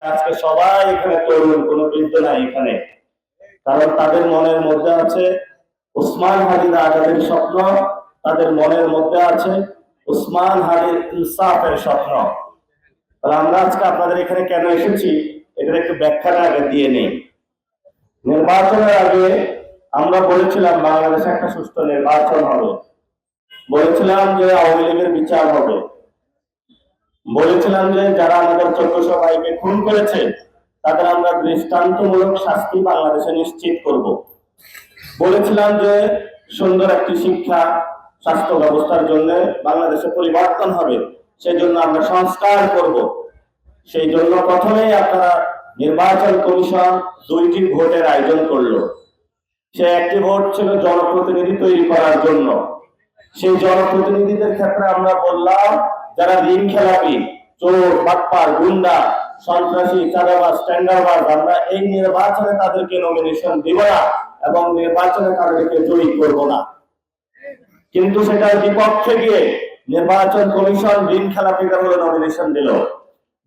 আজকে সবাই এখানে তরুণ, কোনো বৃদ্ধ নাই এখানে। কারণ তাদের মনের মধ্যে আছে ওসমান হাদির আজাদের স্বপ্ন, তাদের মনের মধ্যে আছে ওসমান হাদির ইনসাফের স্বপ্ন। তাহলে আমরা আজকে আপনাদের এখানে কেন এসেছি এটার একটু ব্যাখ্যাটা আগে দিয়ে নেই। নির্বাচনের আগে আমরা বলেছিলাম বাংলাদেশে একটা সুষ্ঠু নির্বাচন হবে, বলেছিলাম যে আওয়ামী লীগের বিচার হবে, বলেছিলাম যে যারা আমাদের 1400 ভাইকে খুন করেছে তাদের আমরা দৃষ্টান্তমূলক শাস্তি বাংলাদেশে নিশ্চিত করব। বলেছিলাম যে সুন্দর একটি শিক্ষা স্বাস্থ্য ব্যবস্থার জন্য বাংলাদেশে পরিবর্তন হবে, সেজন্য আমরা সংস্কার করব। সেই জন্য প্রথমেই আপনারা নির্বাচন কমিশন 2টি ভোটের আয়োজন করলো। সে একটি ভোট ছিল জনপ্রতিনিধি তৈরি করার জন্য। সেই জনপ্রতিনিধিদের ক্ষেত্রে আমরা বললাম যারা ঋণ খেলাপি, চোর, বাটপার, গুন্ডা, সন্ত্রাসী, চাঁদাবাজ, টেন্ডারবাজ, আমরা এই নির্বাচনে তাদেরকে নমিনেশন দিব না এবং নির্বাচনে তাদেরকে জয়ী করব না। কিন্তু সেটার বিপক্ষে গিয়ে নির্বাচন কমিশন ঋণ খেলাপিদের হলে নমিনেশন দিল।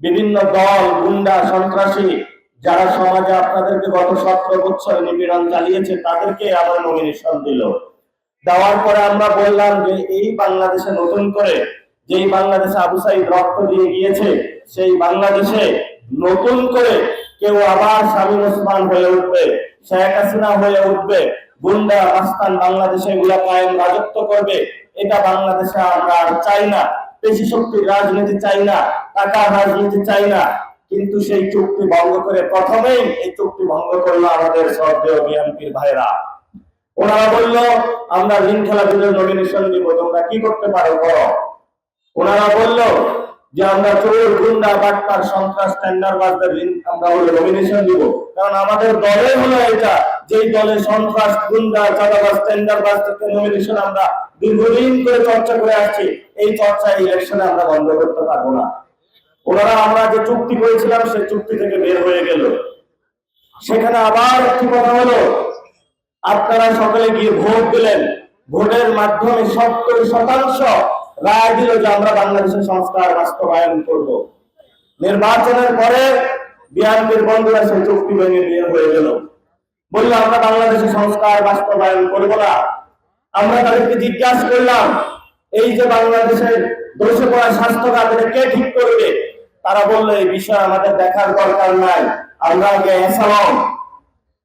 বিভিন্ন দল, গুন্ডা, সন্ত্রাসী যারা সমাজে আপনাদেরকে গত 17 বছর নিপীড়ন চালিয়েছে তাদেরকে আবার নমিনেশন দিল। দেওয়ার পরে আমরা বললাম যে এই বাংলাদেশে নতুন করে যেই বাংলাদেশে আবু সাইদ রক্ত দিয়ে গিয়েছে সেই বাংলাদেশে নতুন করে কেউ আবার শামীম ওসমান হয়ে উঠবে, শেখ হাসিনা হয়ে উঠবে, গুন্ডা মাস্তান বাংলাদেশে এগুলা কায়েম রাজত্ব করবে, এটা বাংলাদেশে আমরা আর চাই না। পেশি শক্তির রাজনীতি চাই না, টাকার রাজনীতি চাই না। কিন্তু সেই চুক্তি ভঙ্গ করে প্রথমেই এই চুক্তি ভঙ্গ করলো আমাদের শ্রদ্ধেয় বিএনপির ভাইরা। ওনারা বলল আমরা ঋণ খেলাপিদের নমিনেশন দিব, তোমরা কি করতে পারো করো। ওনারা বলল যে আমরা চোর, গুন্ডা, বাটপার, সন্ত্রাস, টেন্ডারবাজদের ঋণ আমরা হলো নমিনেশন দিব। কারণ আমাদের দলে হলো এটা, যেই দলে সন্ত্রাস, গুন্ডা, চাঁদাবাজ, টেন্ডারবাজদেরকে নমিনেশন আমরা দীর্ঘদিন করে চর্চা করে আসছি, এই চর্চা ইলেকশনে আমরা বন্ধ করতে পারবো না। ওনারা আমরা যে চুক্তি করেছিলাম সেই চুক্তি থেকে বের হয়ে গেল। সেখানে আবার একটি কথা হলো, আপনারা সকলে গিয়ে ভোট দিলেন, ভোটের মাধ্যমে 70% রায় দিল যে আমরা বাংলাদেশের সংস্কার বাস্তবায়ন করব। নির্বাচনের পরে বিএনপির বন্ধুরা সেই চুক্তি ভেঙে বের হয়ে গেল, বললো আমরা বাংলাদেশের সংস্কার বাস্তবায়ন করব না। আমরা তাদেরকে জিজ্ঞাসা করলাম এই যে বাংলাদেশের ধসে পড়া স্বাস্থ্য খাত কে ঠিক করবে? তারা বললো এই বিষয়ে আমাদের দেখার দরকার নাই, আমরা আগে এসালাম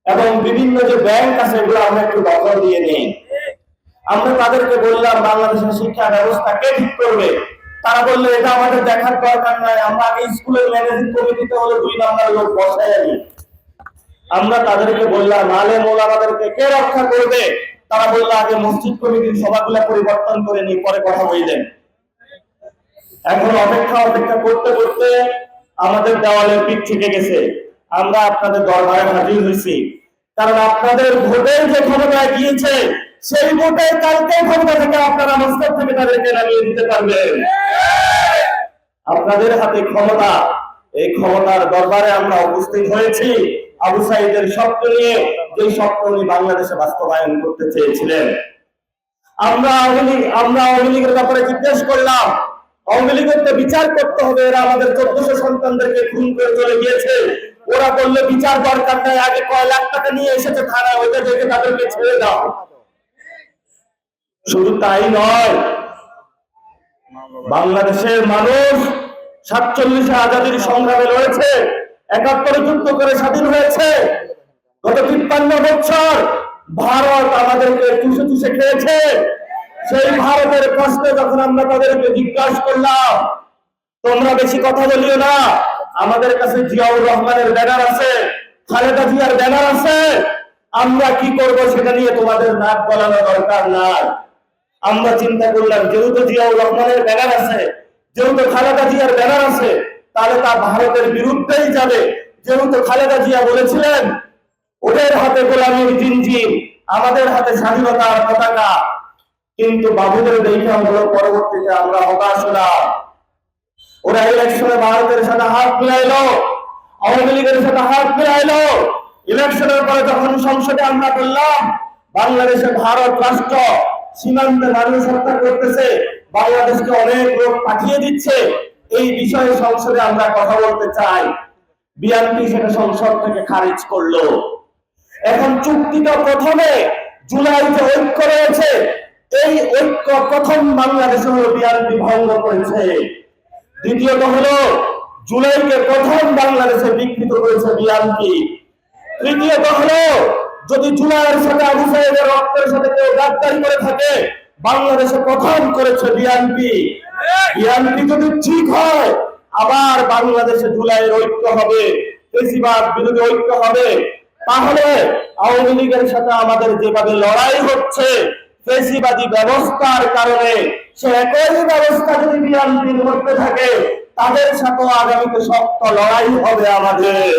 এবং বিভিন্ন যে ব্যাংক আছে এগুলো আমরা একটু দখল দিয়ে নেই। আমরা তাদেরকে বললাম বাংলাদেশের শিক্ষা ব্যবস্থা কে ঠিক করবে? তারা বললো এটা আমাদের দেখার দরকার নাই, আমরা আগে স্কুলের ম্যানেজিং কমিটিতে হলে 2 নম্বর লোক বসাই আনি। আমরা তাদেরকে বললাম আলেম ওলামাদেরকে কে রক্ষা করবে? তারা বললো আগে মসজিদ কমিটির সভাগুলো পরিবর্তন করে নি, পরে কথা বললেন। এখন অপেক্ষা করতে করতে আমাদের দেওয়ালের পিঠ থেকে গেছে। আমরা আপনাদের দরবারে হাজির হয়েছি, কারণ আপনাদের ভোটের যে ক্ষমতায় গিয়েছে সেই ভোটের কালকে ক্ষমতা থেকে আপনারা মসজিদ থেকে তাদেরকে নামিয়ে দিতে পারবেন। আপনাদের হাতে ক্ষমতা, এই ক্ষমতার দরবারে আমরা উপস্থিত হয়েছি আবু সাইদের স্বপ্ন নিয়ে, যে স্বপ্ন উনি বাংলাদেশে বাস্তবায়ন করতে চেয়েছিলেন। আমরা আওয়ামী লীগের ব্যাপারে জিজ্ঞেস করলাম, আওয়ামী লীগের তো বিচার করতে হবে, এরা আমাদের 1400 সন্তানদেরকে খুন করে চলে গিয়েছে। ওরা বললে বিচার দরকার নাই, আগে কয় লাখ টাকা নিয়ে এসেছে থানায়, ওইটা দেখে তাদেরকে ছেড়ে দাও। শুধু তাই নয়, বাংলাদেশের মানুষ 47 আজাদীর সংগ্রামে লড়েছে, 71 যুদ্ধ করে স্বাধীন হয়েছে। গত 53 বছর ভারত আমাদেরকে চুষে চুষে খেয়েছে। সেই ভারতের কষ্টে যখন আমরা তাদেরকে জিজ্ঞাসা করলাম তোমরা বেশি কথা বলিও না, আমাদের কাছে জিয়াউর রহমানের ব্যানার আছে, খালেদা জিয়ার ব্যানার আছে, আমরা কি করব সেটা নিয়ে তোমাদের নাক গলানো দরকার নাই। আমরা চিন্তা করলাম যেহেতু জিয়াউর রহমানের ব্যানার আছে, যেহেতু খালেদা জিয়ার ব্যানার আছে, তাহলে তা ভারতের বিরুদ্ধেই যাবে। যেহেতু খালেদা জিয়া বলেছিলেন ওদের হাতে গোলামীর জিনজির, আমাদের হাতে স্বাধীনতার পতাকা। কিন্তু বাবুদের দেখে হলো পরবর্তীতে আমরা হতাশ হলাম। ওরা ইলেকশনে ভারতের সাথে হাত মিলাইলো, আওয়ামী লীগের সাথে হাত মিলাইলো। ইলেকশনের পরে যখন সংসদে আমরা বললাম বাংলাদেশে ভারত রাষ্ট্র সীমান্তে মানুষ হত্যা করতেছে, বাংলাদেশকে অনেক লোক পাঠিয়ে দিচ্ছে, এই বিষয়ে সংসদে আমরা কথা বলতে চাই। বিএনপি সেটা সংসদ থেকে খারিজ করলো। এখন চুক্তিটা প্রথমে জুলাইতে ঐক্য রয়েছে, এই ঐক্য প্রথম বাংলাদেশে হলো বিএনপি ভঙ্গ করেছে। দ্বিতীয়ত হলো জুলাইকে প্রথম বাংলাদেশে বিকৃত করেছে বিএনপি। তৃতীয়ত হলো যদি জুলাইয়ের সাথে আবু সাইদের রক্তের সাথে কেউ গাদ্দারি করে থাকে, বাংলাদেশে প্রথম করেছে বিএনপি। বিএনপি যদি ঠিক হয় আবার বাংলাদেশে জুলাইয়ের ঐক্য হবে, ফেসিবাদ বিরোধী ঐক্য হবে। তাহলে আওয়ামী লীগের সাথে আমাদের যেভাবে লড়াই হচ্ছে ফেসিবাদী ব্যবস্থার কারণে, সে একই ব্যবস্থা যদি বিএনপির মধ্যে থাকে তাদের সাথে আগামীতে শক্ত লড়াই হবে আমাদের।